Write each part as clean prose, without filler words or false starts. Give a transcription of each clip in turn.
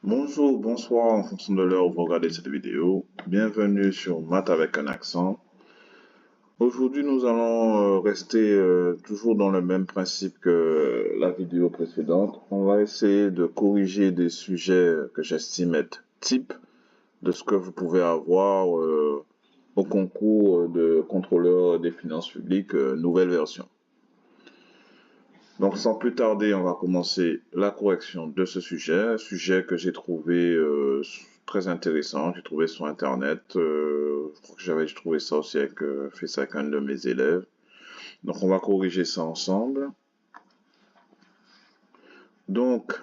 Bonjour, bonsoir en fonction de l'heure où vous regardez cette vidéo. Bienvenue sur Maths avec un accent. Aujourd'hui, nous allons rester toujours dans le même principe que la vidéo précédente. On va essayer de corriger des sujets que j'estime être types de ce que vous pouvez avoir au concours de contrôleur des finances publiques, nouvelle version. Donc, sans plus tarder, on va commencer la correction de ce sujet que j'ai trouvé très intéressant. J'ai trouvé sur Internet. Je crois que j'avais trouvé ça aussi fait ça avec un de mes élèves. Donc, on va corriger ça ensemble. Donc,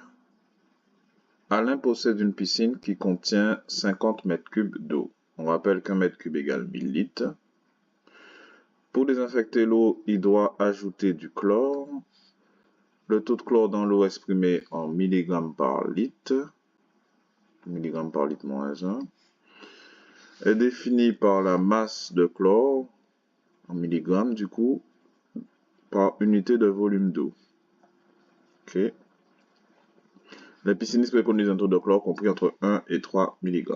Alain possède une piscine qui contient 50 mètres cubes d'eau. On rappelle qu'un mètre cube égale 1000 litres. Pour désinfecter l'eau, il doit ajouter du chlore. Le taux de chlore dans l'eau exprimé en milligrammes par litre, milligrammes par litre moins 1, est défini par la masse de chlore, en milligrammes du coup, par unité de volume d'eau. Okay. Les piscinistes préconisent un taux de chlore compris entre 1 et 3 mg.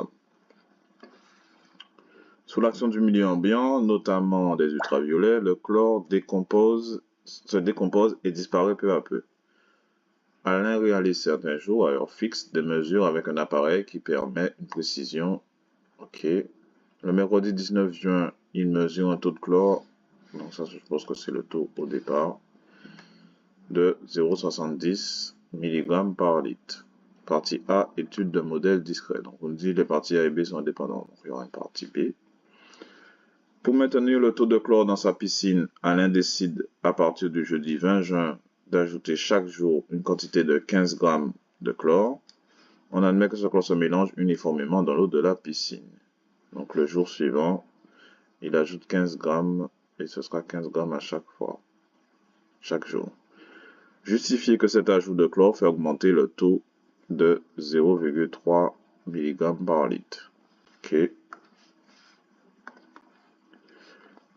Sous l'action du milieu ambiant, notamment des ultraviolets, le chlore se décompose et disparaît peu à peu. Alain réalise certains jours, à heure fixe, des mesures avec un appareil qui permet une précision. Ok. Le mercredi 19 juin, il mesure un taux de chlore, donc ça je suppose que c'est le taux au départ, de 0,70 mg par litre. Partie A, étude de modèle discret. Donc on dit les parties A et B sont indépendantes, donc il y aura une partie B. Pour maintenir le taux de chlore dans sa piscine, Alain décide à partir du jeudi 20 juin d'ajouter chaque jour une quantité de 15 g de chlore. On admet que ce chlore se mélange uniformément dans l'eau de la piscine. Donc le jour suivant, il ajoute 15 grammes et ce sera 15 grammes à chaque fois, chaque jour. Justifiez que cet ajout de chlore fait augmenter le taux de 0,3 mg par litre. Ok.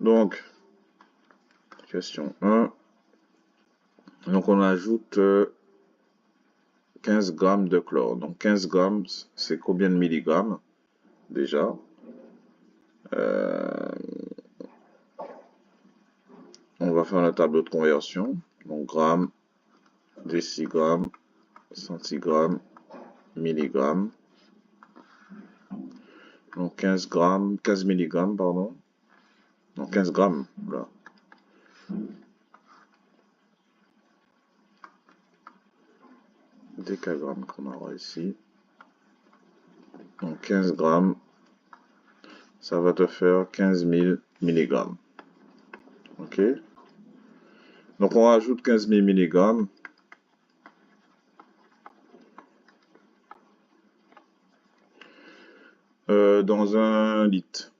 Donc, question 1. Donc on ajoute 15 grammes de chlore. Donc 15 grammes, c'est combien de milligrammes déjà? On va faire le tableau de conversion. Donc grammes, décigrammes, centigrammes, milligrammes. Donc 15 grammes, 15 milligrammes, pardon. Donc 15 grammes, là. Décagrammes qu'on aura ici. Donc 15 grammes, ça va te faire 15 000 milligrammes. Ok. Donc on rajoute 15 000 milligrammes. Dans un litre.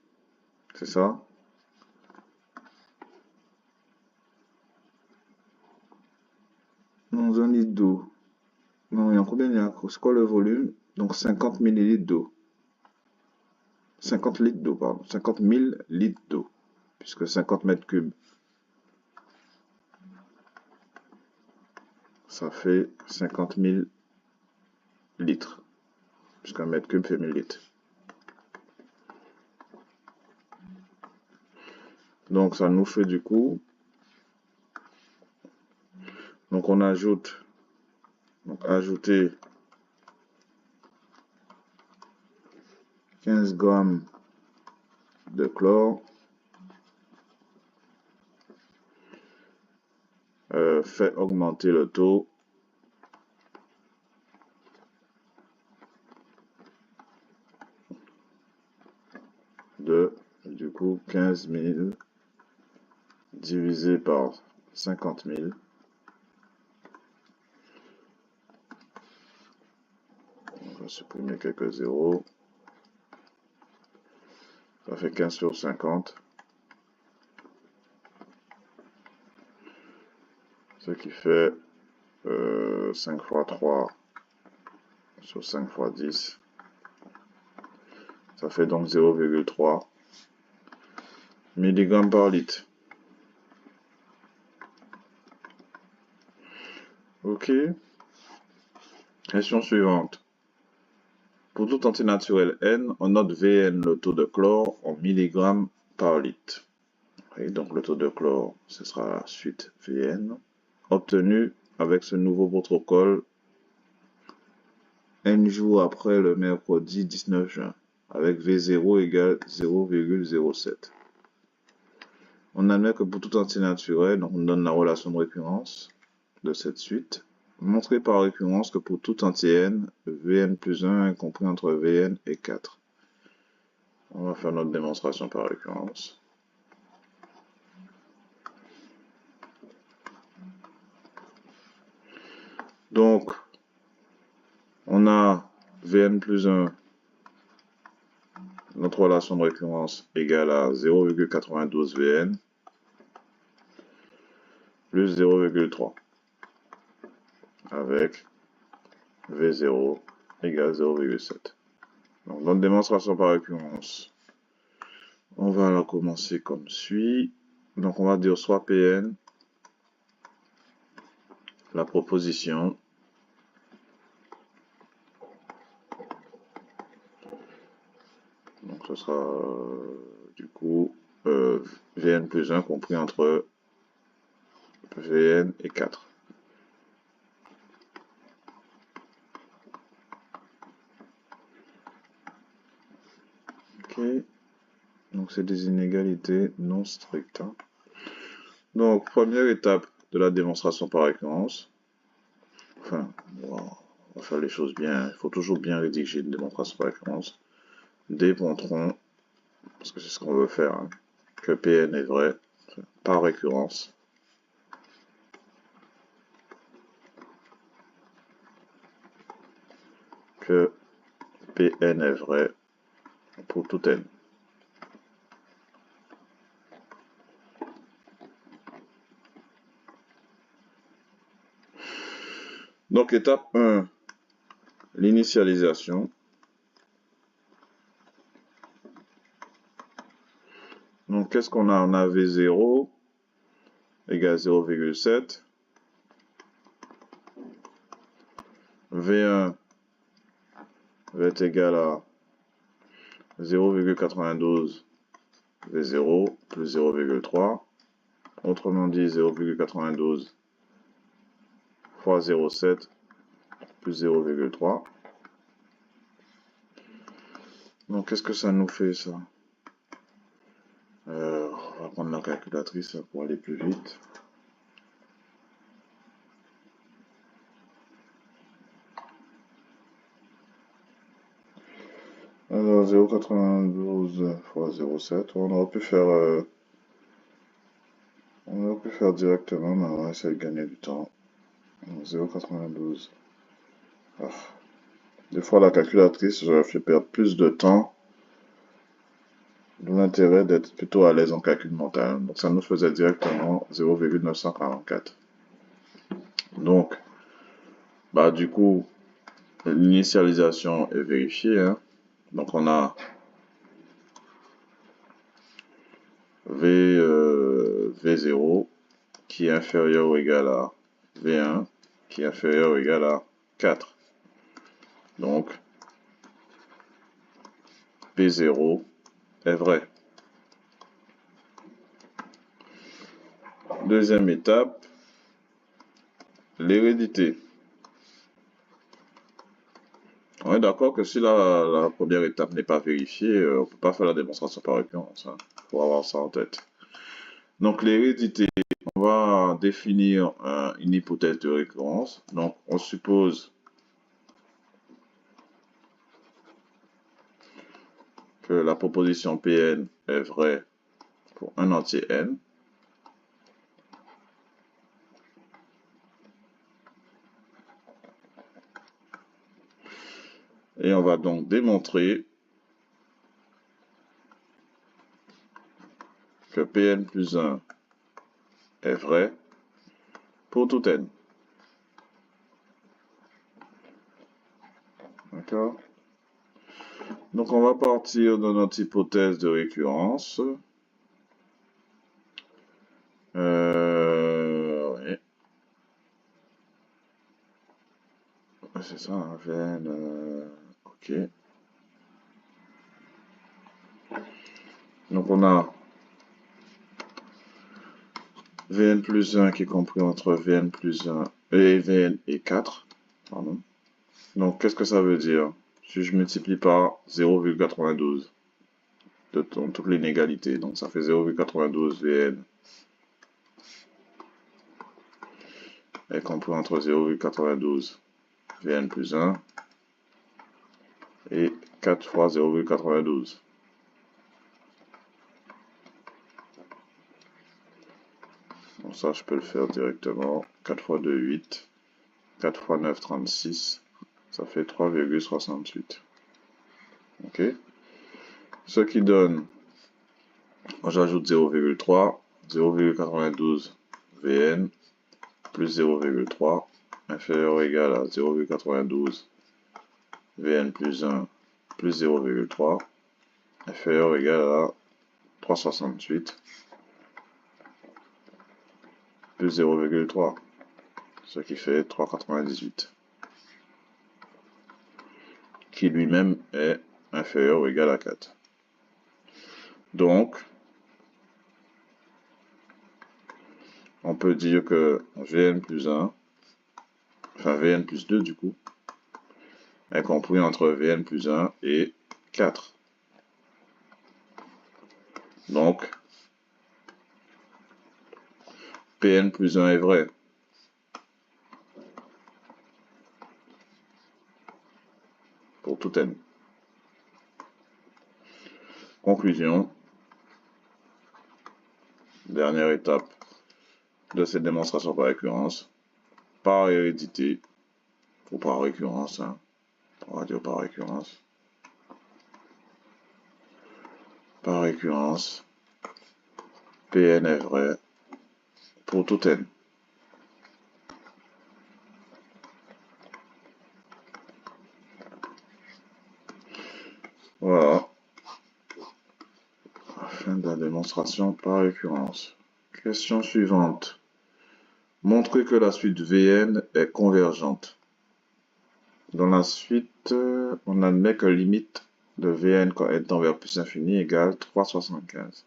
C'est ça? Dans un litre d'eau. Non, il y a combien? C'est quoi le volume? Donc 50 millilitres d'eau. 50 litres d'eau, pardon. 50 000 litres d'eau. Puisque 50 mètres cubes, ça fait 50 000 litres. Puisqu'un mètre cube fait 1000 litres. Donc ça nous fait du coup. Donc on ajoute. Donc ajouter 15 grammes de chlore fait augmenter le taux de, du coup, 15 000 divisé par 50 000. On va supprimer quelques zéros. Ça fait 15 sur 50. Ce qui fait 5 fois 3 sur 5 fois 10. Ça fait donc 0,3 mg par litre. Ok. Question suivante. Pour tout antinaturel N, on note Vn, le taux de chlore, en milligrammes par litre. Et donc le taux de chlore, ce sera la suite Vn, obtenu avec ce nouveau protocole N jours après le mercredi 19 juin, avec V0 égale 0,07. On admet que pour tout antinaturel, donc on donne la relation de récurrence de cette suite. Montrer par récurrence que pour tout anti-N, Vn plus 1 est compris entre Vn et 4. On va faire notre démonstration par récurrence. Donc, on a Vn plus 1, notre relation de récurrence égale à 0,92 Vn plus 0,3 avec V0 égale 0,7. Donc, notre démonstration par récurrence, on va la commencer comme suit. Donc, on va dire soit Pn, la proposition, donc ce sera du coup Vn plus 1 compris entre Vn et 4. Ok, donc c'est des inégalités non strictes. Hein. Donc, première étape de la démonstration par récurrence. Enfin, on va faire les choses bien. Il faut toujours bien rédiger une démonstration par récurrence. Démontrons, parce que c'est ce qu'on veut faire, hein, que Pn est vrai par récurrence. Que Pn est vrai pour tout n. Donc, étape 1, l'initialisation. Donc, qu'est-ce qu'on a? On a V0 égale 0,7. V1 va être égal à 0,92 V0 plus 0,3. Autrement dit, 0,92 fois 0,7 plus 0,3. Donc, qu'est-ce que ça nous fait, ça? On va prendre la calculatrice pour aller plus vite. Alors, 0,92 fois 0,7, on aurait pu faire directement, mais on va essayer de gagner du temps. 0,92. Ah. Des fois, la calculatrice, je fait perdre plus de temps. D'où l'intérêt d'être plutôt à l'aise en calcul mental. Donc, ça nous faisait directement 0,944. Donc, bah, du coup, l'initialisation est vérifiée. Hein. Donc, on a V0 qui est inférieur ou égal à V1 qui est inférieur ou égal à 4. Donc, P0 est vrai. Deuxième étape, l'hérédité. On est d'accord que si la première étape n'est pas vérifiée, on ne peut pas faire la démonstration par récurrence. Hein. Il faut avoir ça en tête. Donc, l'hérédité, on va définir une hypothèse de récurrence. Donc, on suppose que la proposition Pn est vraie pour un entier n. Et on va donc démontrer que Pn plus 1 est vrai pour tout n. D'accord? Donc on va partir de notre hypothèse de récurrence. Oui. C'est ça, Vn. Ok. Donc on a Vn plus 1 qui est compris entre Vn plus 1 et Vn et 4. Pardon. Donc qu'est-ce que ça veut dire? Si je multiplie par 0,92 de toute l'inégalité, donc ça fait 0,92 Vn est compris entre 0,92 Vn plus 1 et 4 fois 0,92. Donc ça, je peux le faire directement. 4 fois 2, 8. 4 fois 9, 36. Ça fait 3,68. Ok. Ce qui donne, moi j'ajoute 0,3. 0,92 Vn plus 0,3 inférieur ou égal à 0,92 Vn plus 1 plus 0,3 inférieur ou égal à 368 plus 0,3, ce qui fait 3,98, qui lui-même est inférieur ou égal à 4. Donc, on peut dire que Vn plus 1, enfin Vn plus 2 du coup, est compris entre Vn plus 1 et 4. Donc, Pn plus 1 est vrai. Pour tout n. Conclusion. Dernière étape de cette démonstration par récurrence. Par hérédité, ou par récurrence, hein. On va dire par récurrence. Par récurrence, Pn est vrai pour tout n. Voilà. Fin de la démonstration par récurrence. Question suivante. Montrer que la suite Vn est convergente. Dans la suite, on admet que limite de Vn quand n tend vers plus infini égale 3,75.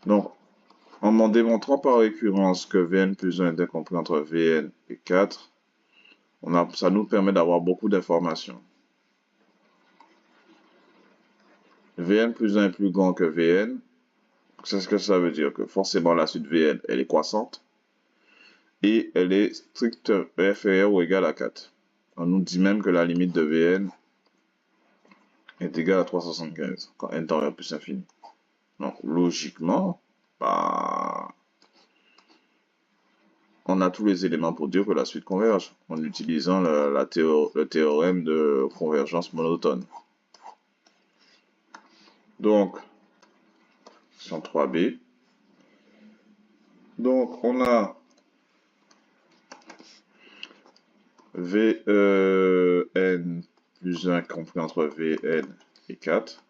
Donc, en démontrant par récurrence que Vn plus 1 est compris entre Vn et 4, ça nous permet d'avoir beaucoup d'informations. Vn plus 1 est plus grand que Vn. C'est ce que ça veut dire, que forcément la suite Vn, elle est croissante. Et elle est stricte inférieure ou égale à 4. On nous dit même que la limite de Vn est égale à 375 quand n tend vers plus infini. Donc logiquement, bah, on a tous les éléments pour dire que la suite converge en utilisant le théorème de convergence monotone. Donc, question 3b. Donc, on a Vn plus 1 compris entre Vn et 4.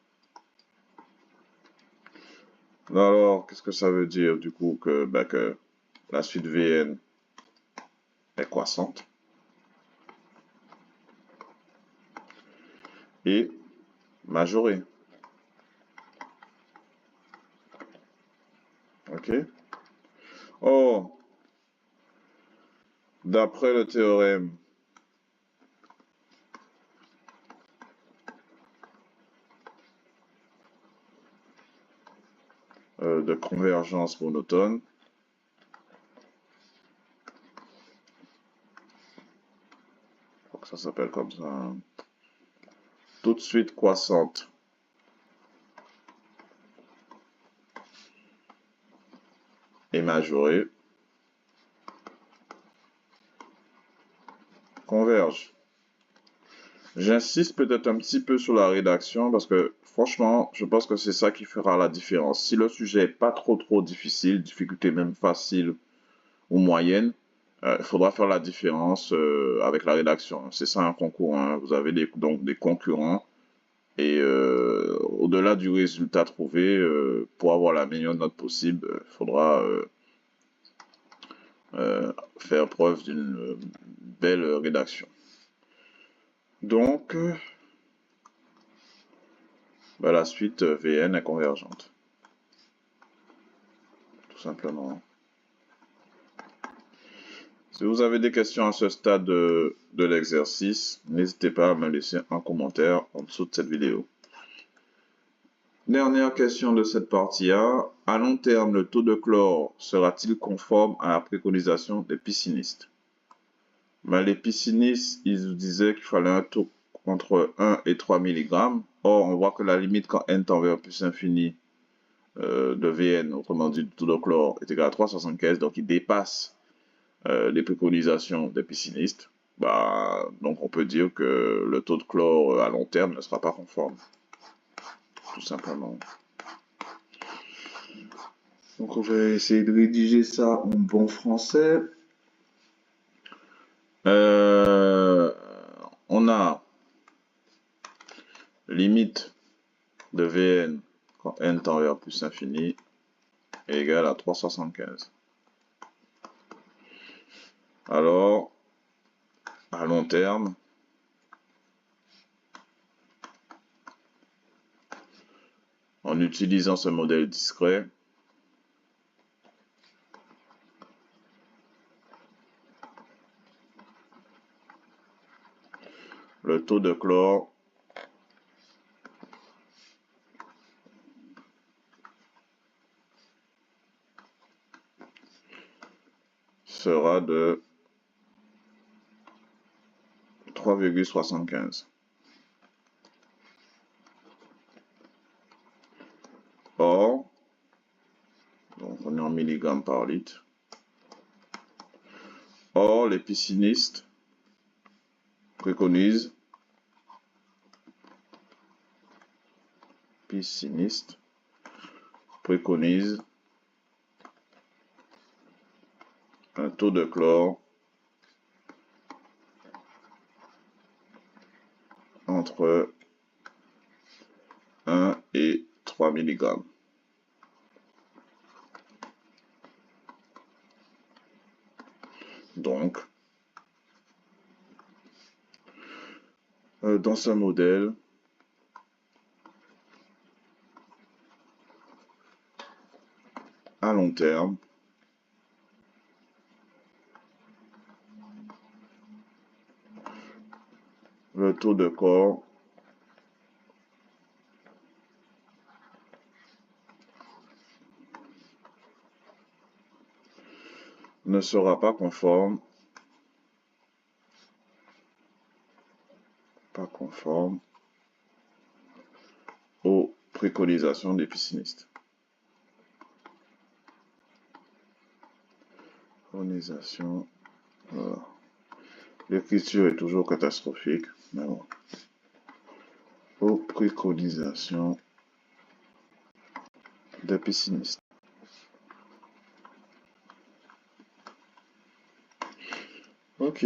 Alors, qu'est-ce que ça veut dire du coup que la suite Vn est croissante et majorée. Ok. Or, d'après le théorème de convergence monotone, ça s'appelle comme ça, hein. Toute suite croissante et majorée converge. J'insiste peut-être un petit peu sur la rédaction parce que franchement, je pense que c'est ça qui fera la différence. Si le sujet n'est pas trop difficile, difficulté même facile ou moyenne, il faudra faire la différence avec la rédaction. C'est ça un concours, hein. Vous avez donc des concurrents et au-delà du résultat trouvé, pour avoir la meilleure note possible, il faudra faire preuve d'une belle rédaction. Donc, ben, la suite Vn est convergente. Tout simplement. Si vous avez des questions à ce stade de l'exercice, n'hésitez pas à me laisser un commentaire en dessous de cette vidéo. Dernière question de cette partie A. À long terme, le taux de chlore sera-t-il conforme à la préconisation des piscinistes? Ben, les piscinistes, ils nous disaient qu'il fallait un taux entre 1 et 3 mg. Or, on voit que la limite quand n tend vers plus infini de Vn, autrement dit, du taux de chlore, est égal à 3,75, donc il dépasse les préconisations des piscinistes. Bah, donc on peut dire que le taux de chlore à long terme ne sera pas conforme. Tout simplement. Donc on va essayer de rédiger ça en bon français. On a limite de Vn quand n tend vers plus infini est égal à 3,75. Alors, à long terme, en utilisant ce modèle discret, le taux de chlore sera de 3,75. Or, donc on est en milligrammes par litre. Or, les piscinistes préconisent un taux de chlore entre 1 et 3 mg. Donc, dans ce modèle, à long terme, le taux de chlore ne sera pas conforme aux préconisations des piscinistes. Préconisation, voilà. L'écriture est toujours catastrophique, mais bon. Aux préconisations des piscinistes. Ok.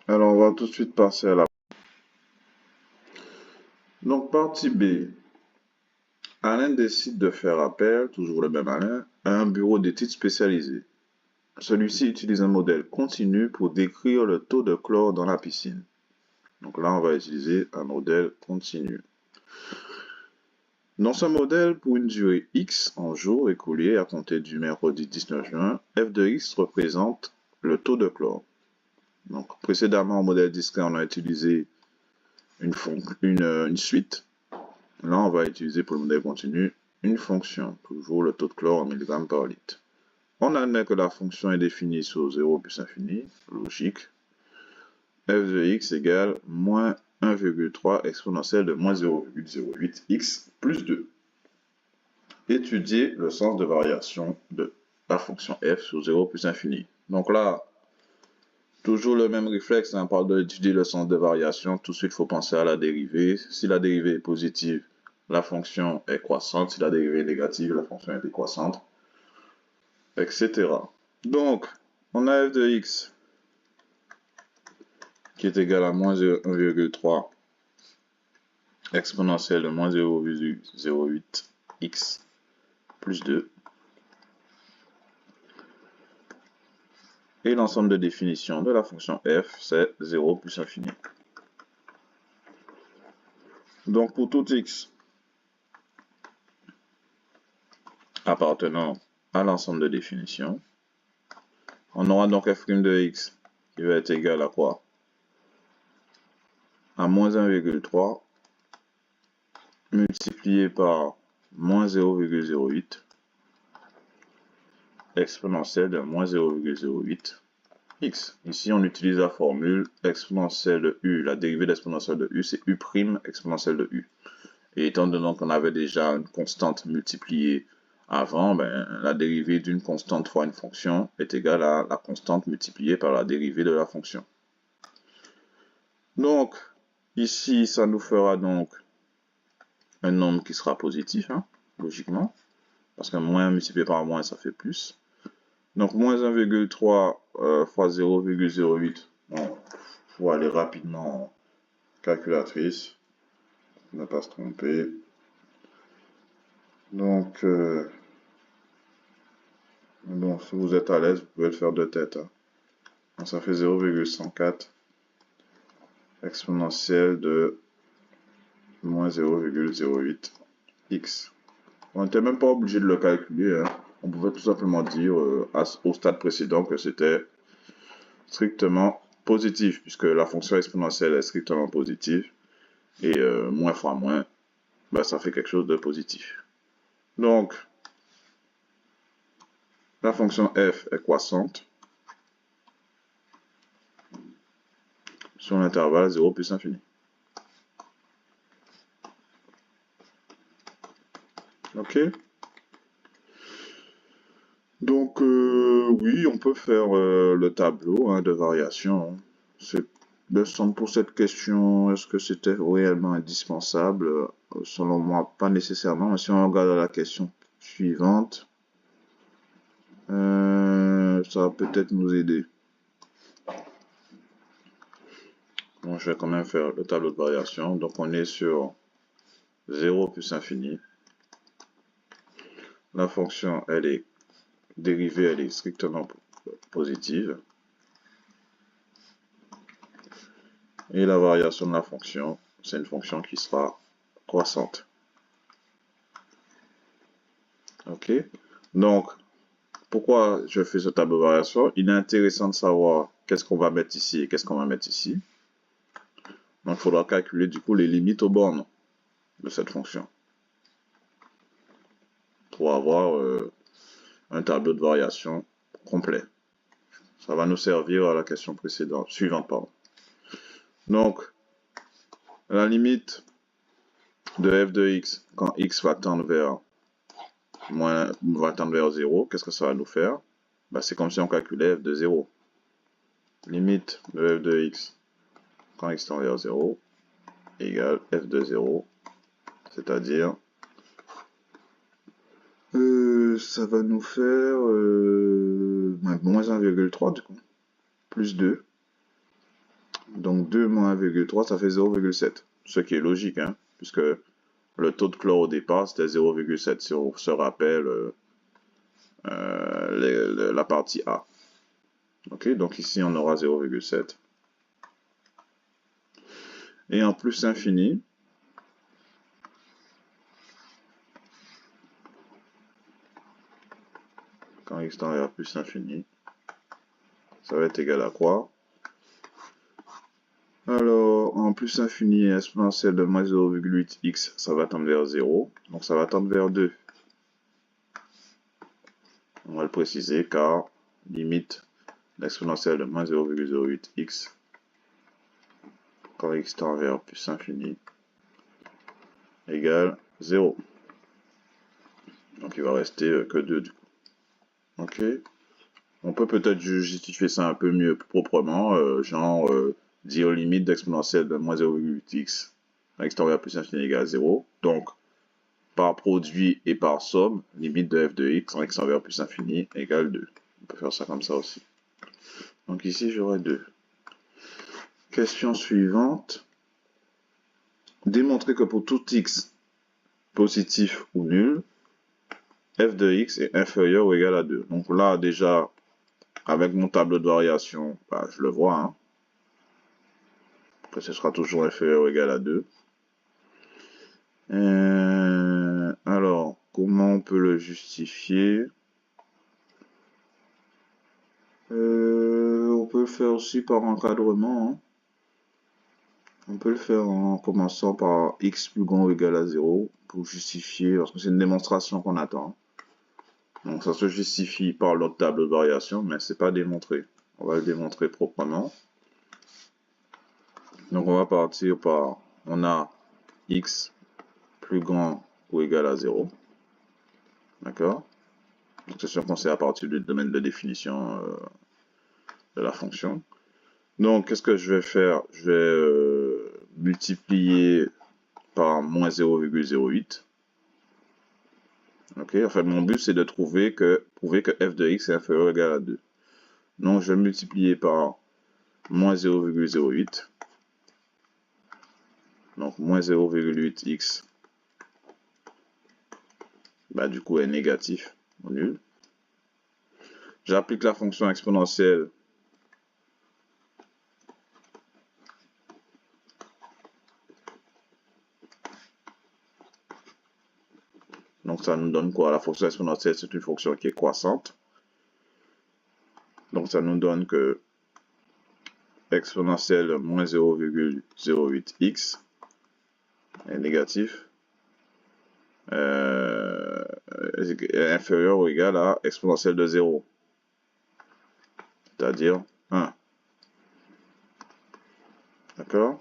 Alors, on va tout de suite passer à la... Donc, partie B. Alain décide de faire appel, toujours le même Alain, à un bureau d'études spécialisé. Celui-ci utilise un modèle continu pour décrire le taux de chlore dans la piscine. Donc là, on va utiliser un modèle continu. Dans ce modèle, pour une durée X en jours écoulés à compter du mercredi 19 juin, f de X représente le taux de chlore. Donc précédemment, au modèle discret, on a utilisé une suite. Là, on va utiliser pour le modèle continu une fonction, toujours le taux de chlore en milligrammes par litre. On admet que la fonction est définie sur 0 plus infini, logique. f de x égale moins 1,3 exponentielle de moins 0,08x plus 2. Étudier le sens de variation de la fonction f sur 0 plus infini. Donc là, toujours le même réflexe, on parle d'étudier le sens de variation. Tout de suite, il faut penser à la dérivée. Si la dérivée est positive, la fonction est croissante. Si la dérivée est négative, la fonction est décroissante, etc. Donc, on a f de x qui est égal à moins 1,3 exponentielle de moins 0,08x plus 2. Et l'ensemble de définition de la fonction f, c'est 0 plus infini. Donc pour tout x appartenant à l'ensemble de définitions, on aura donc f' de x qui va être égal à quoi? À moins 1,3 multiplié par moins 0,08 exponentielle de moins 0,08 x. Ici, on utilise la formule exponentielle de u. La dérivée d'exponentielle de u, c'est u' exponentielle de u. Et étant donné qu'on avait déjà une constante multipliée avant, ben, la dérivée d'une constante fois une fonction est égale à la constante multipliée par la dérivée de la fonction. Donc, ici, ça nous fera donc un nombre qui sera positif, hein, logiquement, parce que moins multiplié par moins, ça fait plus. Donc, moins 1,3 fois 0,08. Bon, faut aller rapidement en calculatrice, ne pas se tromper. Donc, bon, si vous êtes à l'aise, vous pouvez le faire de tête. Hein. Donc, ça fait 0,104 exponentielle de moins 0,08 x. On n'était même pas obligé de le calculer. Hein. On pouvait tout simplement dire au stade précédent que c'était strictement positif, puisque la fonction exponentielle est strictement positive, et moins fois moins, ben, ça fait quelque chose de positif. Donc, la fonction f est croissante sur l'intervalle 0 plus infini. Ok? Donc, oui, on peut faire le tableau hein, de variation. C'est pour cette question, est-ce que c'était réellement indispensable? Selon moi, pas nécessairement. Mais si on regarde la question suivante, ça va peut-être nous aider. Bon, je vais quand même faire le tableau de variation. Donc, on est sur 0 plus infini. La fonction, elle est dérivée, elle est strictement positive. Et la variation de la fonction, c'est une fonction qui sera croissante. Ok? Donc, pourquoi je fais ce tableau de variation? Il est intéressant de savoir qu'est-ce qu'on va mettre ici et qu'est-ce qu'on va mettre ici. Donc, il faudra calculer du coup les limites aux bornes de cette fonction pour avoir un tableau de variation complet. Ça va nous servir à la question suivante. Pardon. Donc, la limite de f de x quand x va tendre vers 0, qu'est-ce que ça va nous faire? Ben, c'est comme si on calculait f de 0. Limite de f de x quand x tend vers 0 égale f de 0, c'est-à-dire ça va nous faire moins 1,3 du coup, plus 2. Donc 2 moins 1,3, ça fait 0,7. Ce qui est logique, hein, puisque le taux de chlore au départ, c'était 0,7, si on se rappelle la partie A. Ok, donc ici, on aura 0,7. Et en plus infini, quand x tend vers plus infini, ça va être égal à quoi? Alors, en plus infini exponentielle de moins 0,8x, ça va tendre vers 0. Donc ça va tendre vers 2. On va le préciser car limite l'exponentielle de moins 0,08x quand x tend vers plus infini égale 0. Donc il va rester que 2 du coup. Ok. On peut peut-être justifier ça un peu mieux proprement, genre dire limite d'exponentielle de moins 0,8x quand x tend vers plus infini égale 0. Donc par produit et par somme, limite de f de x en x envers plus infini égale 2. On peut faire ça comme ça aussi. Donc ici, j'aurai 2. Question suivante. Démontrer que pour tout x positif ou nul, f de x est inférieur ou égal à 2. Donc là, déjà, avec mon tableau de variation, bah, je le vois, hein, que ce sera toujours inférieur ou égal à 2. Alors, comment on peut le justifier? On peut le faire aussi par encadrement, hein. On peut le faire en commençant par x plus grand ou égal à 0 pour justifier, parce que c'est une démonstration qu'on attend. Donc ça se justifie par l'autre table de variation, mais c'est pas démontré. On va le démontrer proprement. Donc on va partir par, on a x plus grand ou égal à 0. D'accord? Donc c'est sûr qu'on sait à partir du domaine de définition de la fonction. Donc qu'est-ce que je vais faire? Je vais multiplier par moins 0,08. Ok, en fait, mon but, c'est de prouver que f de x est inférieur ou égal à 2. Donc, je vais multiplier par moins 0,08. Donc, moins 0,8x, bah, du coup, est négatif, nul. J'applique la fonction exponentielle. Donc, ça nous donne quoi? La fonction exponentielle, c'est une fonction qui est croissante. Donc, ça nous donne que exponentielle moins 0,08x est négatif. Est inférieur ou égal à exponentielle de 0. C'est-à-dire 1. D'accord?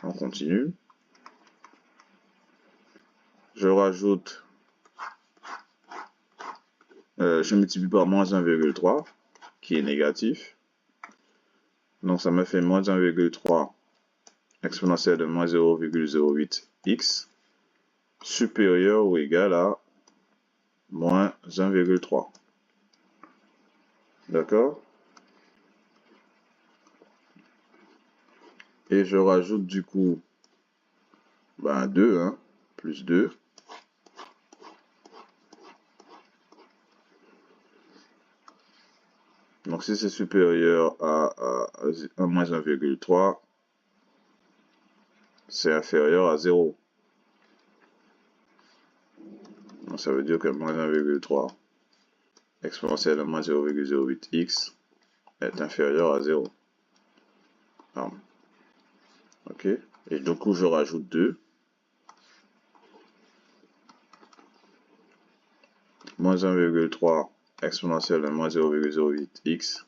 On continue. Je rajoute, je multiplie par moins 1,3, qui est négatif. Donc ça me fait moins 1,3 exponentielle de moins 0,08x supérieur ou égal à moins 1,3. D'accord? Et je rajoute du coup 2, hein, plus 2. Donc si c'est supérieur à moins 1,3, c'est inférieur à 0. Donc ça veut dire que moins 1,3 exponentielle de moins 0,08x est inférieur à 0. Pardon. Ok. Et du coup, je rajoute 2. Moins 1,3 exponentielle de moins 0,08x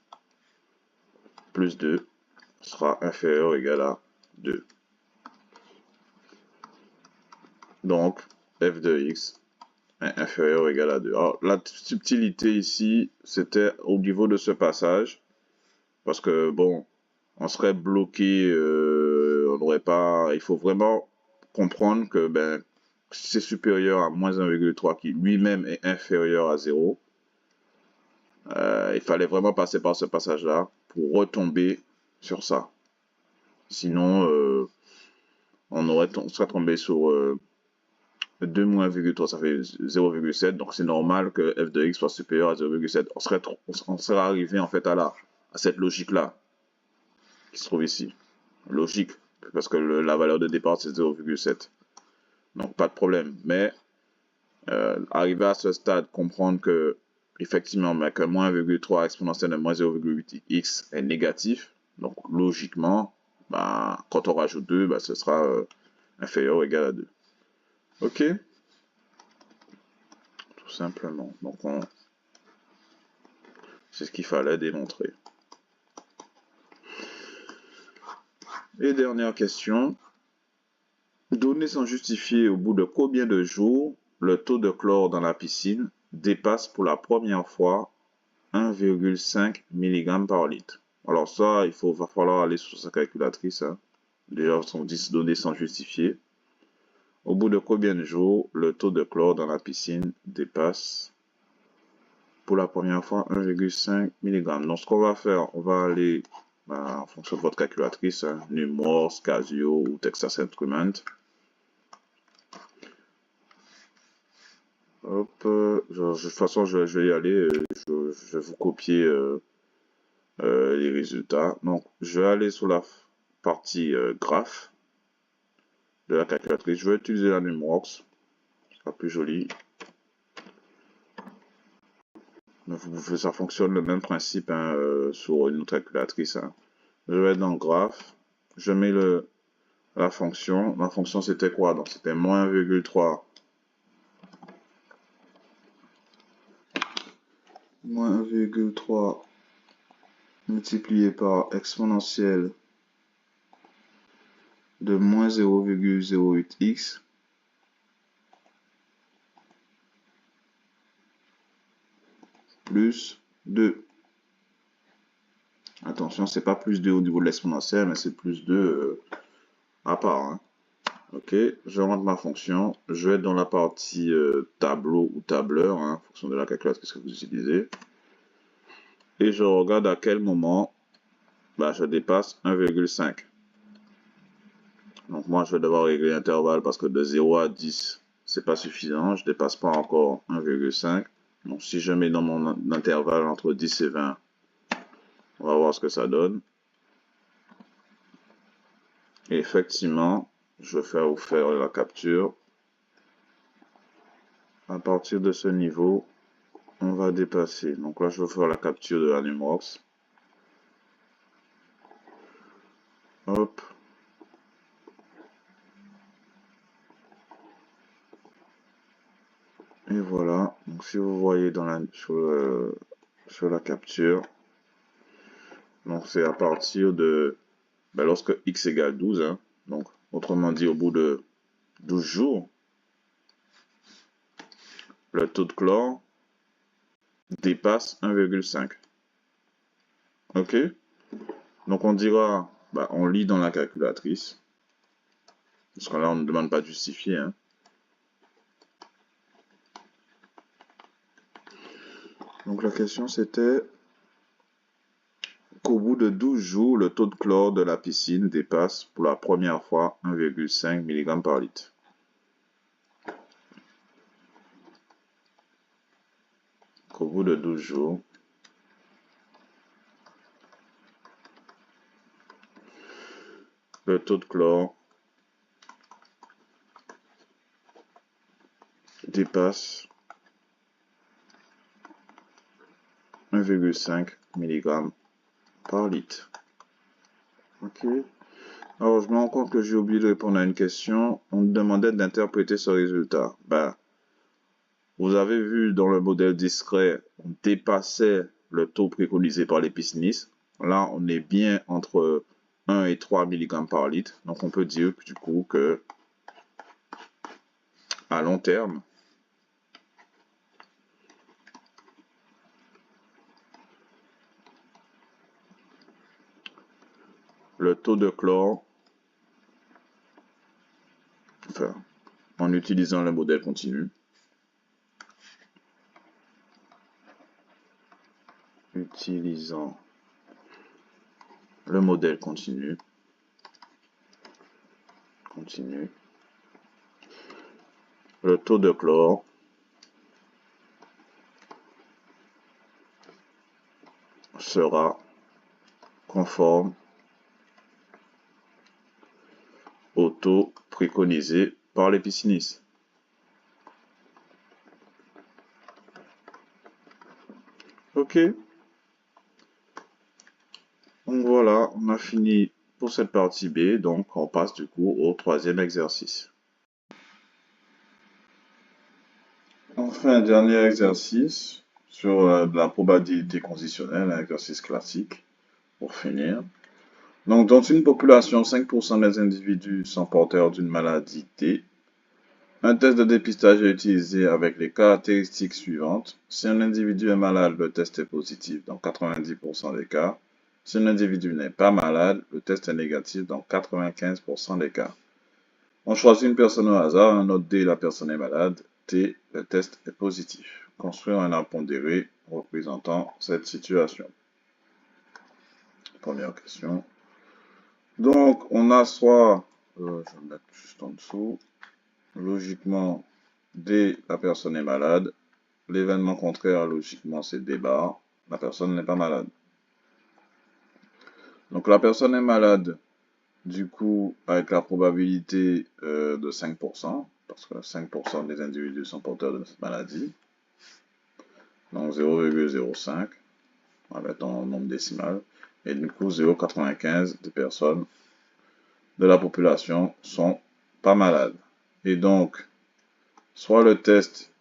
plus 2 sera inférieur ou égal à 2. Donc, f de x est inférieur ou égal à 2. Alors, la subtilité ici, c'était au niveau de ce passage. Parce que, bon, on serait bloqué, on n'aurait pas... Il faut vraiment comprendre que, si c'est supérieur à moins 1,3 qui lui-même est inférieur à 0, il fallait vraiment passer par ce passage-là pour retomber sur ça. Sinon, on serait tombé sur 2 moins 1,3, ça fait 0,7. Donc c'est normal que f de x soit supérieur à 0,7. On serait arrivé en fait à cette logique-là qui se trouve ici. Logique, parce que la valeur de départ c'est 0,7. Donc pas de problème. Mais arriver à ce stade, comprendre que effectivement, que moins 1,3 exponentielle de moins 0,8x est négatif. Donc logiquement, quand on rajoute 2, ce sera inférieur ou égal à 2. Ok? Tout simplement. Donc c'est ce qu'il fallait démontrer. Et dernière question. Données sans justifier au bout de combien de jours le taux de chlore dans la piscine dépasse pour la première fois 1,5 mg par litre. Alors ça, va falloir aller sur sa calculatrice. Hein. Déjà, sont 10 données sans justifier. Au bout de combien de jours le taux de chlore dans la piscine dépasse pour la première fois 1,5 mg. Donc ce qu'on va faire, on va aller en fonction de votre calculatrice, hein, Numors, Casio ou Texas Instruments. Hop, de toute façon, je vais y aller. Je vais vous copier les résultats. Donc, je vais aller sur la partie graphe. de la calculatrice. Je vais utiliser la Numworks, ce sera plus joli. Ça fonctionne le même principe hein, sur une autre calculatrice. Hein. Je vais dans Graph, je mets la fonction. La fonction c'était quoi? Donc c'était moins 1,3. Moins 1,3 multiplié par exponentielle de moins 0,08x plus 2. Attention, c'est pas plus 2 au niveau de l'exponentielle, mais c'est plus 2 à part. Hein. Ok, je rentre ma fonction, je vais dans la partie tableau ou tableur, hein, en fonction de la calculatrice que vous utilisez. Et je regarde à quel moment je dépasse 1,5. Donc moi, je vais devoir régler l'intervalle parce que de 0 à 10, c'est pas suffisant. Je dépasse pas encore 1,5. Donc si je mets dans mon intervalle entre 10 et 20, on va voir ce que ça donne. Et effectivement, je vais vous faire la capture. À partir de ce niveau, on va dépasser. Donc là, je vais faire la capture de la Numworks. Hop. Et voilà. Donc si vous voyez sur la capture, donc c'est à partir de lorsque x égale 12, hein, donc autrement dit au bout de 12 jours, le taux de chlore dépasse 1,5. Ok? Donc on dira, on lit dans la calculatrice, parce que là on ne demande pas de justifier. Hein. Donc la question c'était qu'au bout de 12 jours, le taux de chlore de la piscine dépasse pour la première fois 1,5 mg par litre. Qu'au bout de 12 jours, le taux de chlore dépasse 1,5 mg par litre. Ok. Alors, je me rends compte que j'ai oublié de répondre à une question. On me demandait d'interpréter ce résultat. Vous avez vu dans le modèle discret, on dépassait le taux préconisé par les piscinistes. Là, on est bien entre 1 et 3 mg par litre. Donc, on peut dire du coup que à long terme, le taux de chlore, en utilisant le modèle continu, le taux de chlore sera conforme au taux préconisé par les piscinistes. Ok. Donc voilà, on a fini pour cette partie B. Donc on passe du coup au troisième exercice. Enfin, dernier exercice sur la probabilité conditionnelle, un exercice classique pour finir. Donc, dans une population, 5% des individus sont porteurs d'une maladie T. Un test de dépistage est utilisé avec les caractéristiques suivantes. Si un individu est malade, le test est positif dans 90% des cas. Si un individu n'est pas malade, le test est négatif dans 95% des cas. On choisit une personne au hasard, un note D, la personne est malade, T, le test est positif. Construire un arbre pondéré représentant cette situation. Première question. Donc, on a soit, je vais mettre juste en dessous, logiquement, D, la personne est malade. L'événement contraire, logiquement, c'est D bar. La personne n'est pas malade. Donc, la personne est malade. Du coup, avec la probabilité de 5%, parce que 5% des individus sont porteurs de cette maladie, donc 0,05, on va mettre en nombre décimal, et du coup 0,95 des personnes de la population sont pas malades. Et donc, soit le test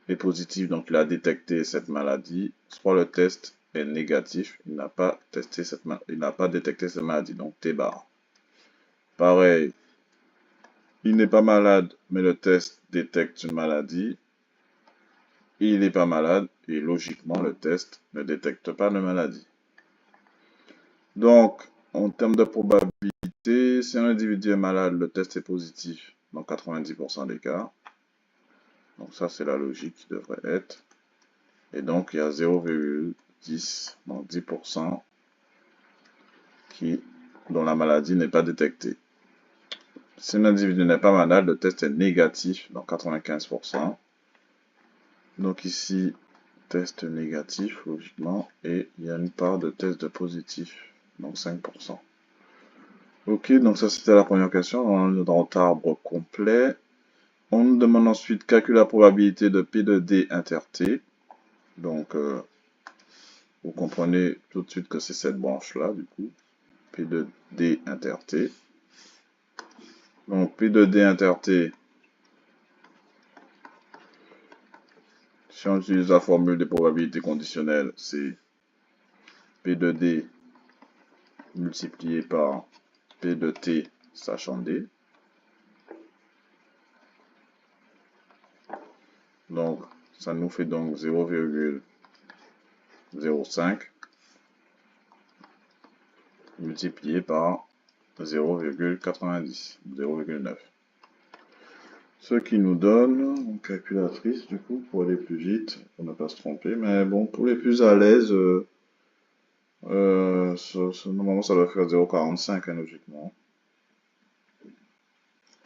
est positif, donc il a détecté cette maladie, soit le test est négatif, il n'a pas détecté cette maladie, donc T bar. Pareil, il n'est pas malade, mais le test détecte une maladie. Il n'est pas malade, et logiquement, le test ne détecte pas de maladie. Donc, en termes de probabilité, si un individu est malade, le test est positif dans 90% des cas. Donc ça, c'est la logique qui devrait être. Et donc, il y a 0,10, donc 10% dont la maladie n'est pas détectée. Si un individu n'est pas malade, le test est négatif dans 95%. Donc ici, test négatif, logiquement, et il y a une part de test positif, donc 5%. Ok, donc ça c'était la première question. On est dans notre arbre complet. On nous demande ensuite calculer la probabilité de P de D inter T. Donc, vous comprenez tout de suite que c'est cette branche-là, du coup. P de D inter T. Donc, P de D inter T, si on utilise la formule des probabilités conditionnelles, c'est P de D multiplié par P de T sachant D. Donc, ça nous fait donc 0,05 multiplié par 0,90, 0,9. Ce qui nous donne une calculatrice, du coup, pour aller plus vite, pour ne pas se tromper. Mais bon, pour les plus à l'aise, normalement, ça doit faire 0,45, hein, logiquement.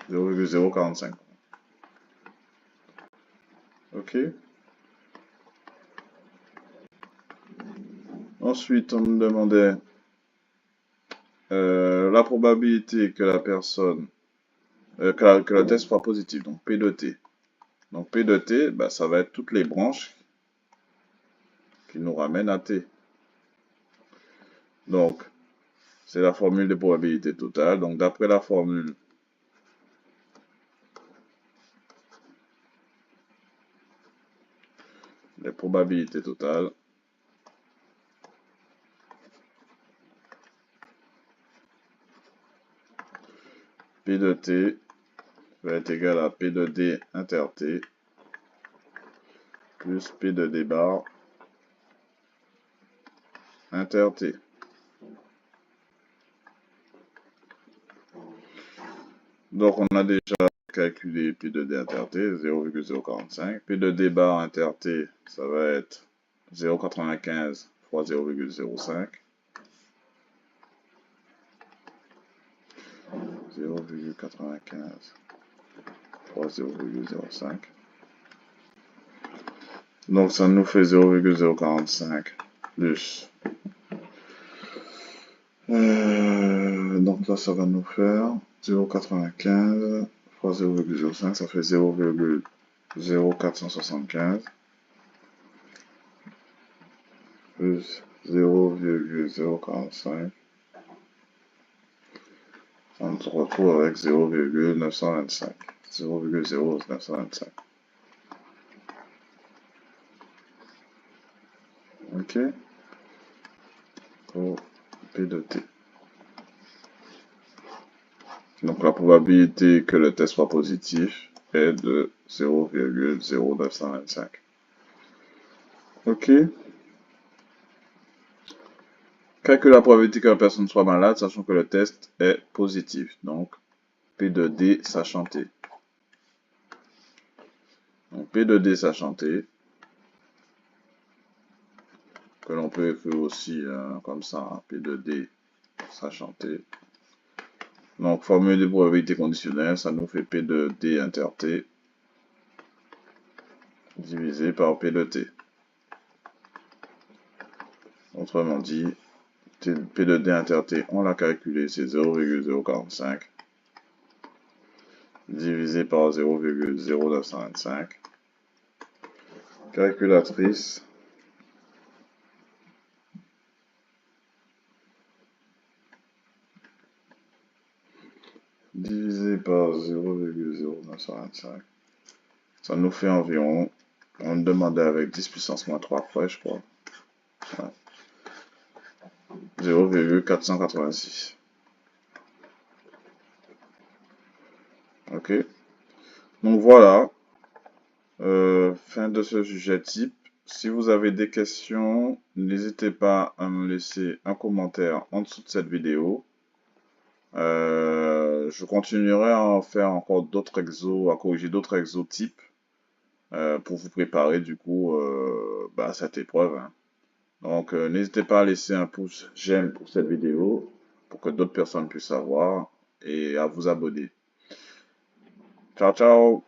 0,045. Ok. Ensuite, on nous demandait la probabilité que la personne, que le test soit positif, donc P de T. Donc P de T, bah, ça va être toutes les branches qui nous ramènent à T. Donc, c'est la formule des probabilités totales. Donc, d'après la formule, les probabilités totales, P de T va être égal à P de D inter T plus P de D bar inter T. Donc, on a déjà calculé P de D inter T, 0,045. P de D bar inter T, ça va être 0,95 fois 0,05. 0,95 fois 0,05. Donc ça nous fait 0,045 plus. Donc là, ça va nous faire 0,95 fois 0,05, ça fait 0,0475 plus 0,045. On se retrouve avec 0,925. 0,0925. Ok. Pour P de T. Donc la probabilité que le test soit positif est de 0,0925. Ok. Calcule la probabilité que la personne soit malade, sachant que le test est positif. Donc P de D sachant T. Donc P de D sachant T, que l'on peut écrire aussi comme ça, hein, P de D sachant T. Donc formule de probabilité conditionnelle, ça nous fait P de D inter T divisé par P de T. Autrement dit, P de D inter T, on l'a calculé, c'est 0,045 divisé par 0,0925. Calculatrice. Divisé par 0,0925. Ça nous fait environ, on demandait avec 10 puissance moins 3 près, je crois. Ouais. 0,486. Ok. Donc voilà. Fin de ce sujet type. Si vous avez des questions, n'hésitez pas à me laisser un commentaire en dessous de cette vidéo. Je continuerai à en faire encore d'autres exos, à corriger d'autres exotypes pour vous préparer du coup à cette épreuve, hein. Donc n'hésitez pas à laisser un pouce j'aime pour cette vidéo pour que d'autres personnes puissent savoir et à vous abonner. Ciao ciao!